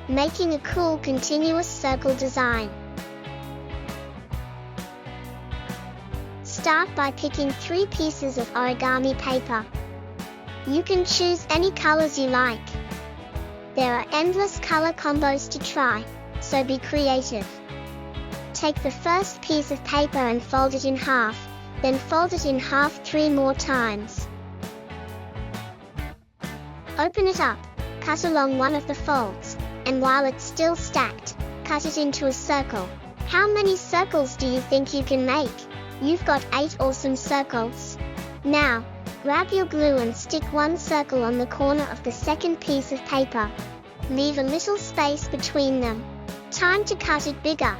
Making a cool continuous circle design. Start by picking 3 pieces of origami paper. You can choose any colors you like. There are endless color combos to try, so be creative. Take the first piece of paper and fold it in half, then fold it in half 3 more times. Open it up, cut along one of the folds, and while it's still stacked, cut it into a circle. How many circles do you think you can make? You've got 8 awesome circles. Now, grab your glue and stick one circle on the corner of the second piece of paper. Leave a little space between them. Time to cut it bigger.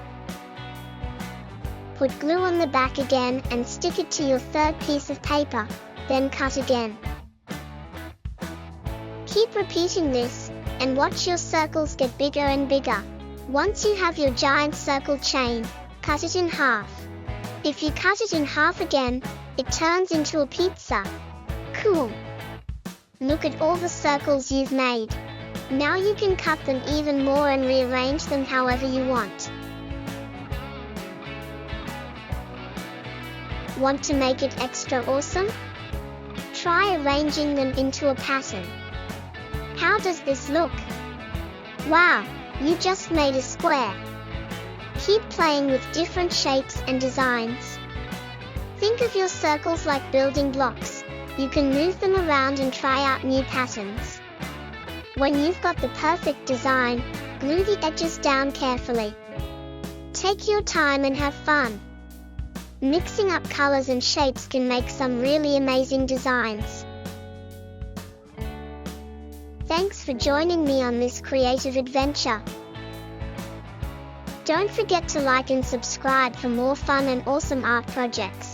Put glue on the back again and stick it to your third piece of paper, then cut again. Keep repeating this, and watch your circles get bigger and bigger. Once you have your giant circle chain, cut it in half. If you cut it in half again, it turns into a pizza. Cool! Look at all the circles you've made. Now you can cut them even more and rearrange them however you want. Want to make it extra awesome? Try arranging them into a pattern. How does this look? Wow, you just made a square. Keep playing with different shapes and designs. Think of your circles like building blocks. You can move them around and try out new patterns. When you've got the perfect design, glue the edges down carefully. Take your time and have fun. Mixing up colors and shapes can make some really amazing designs. Thanks for joining me on this creative adventure. Don't forget to like and subscribe for more fun and awesome art projects.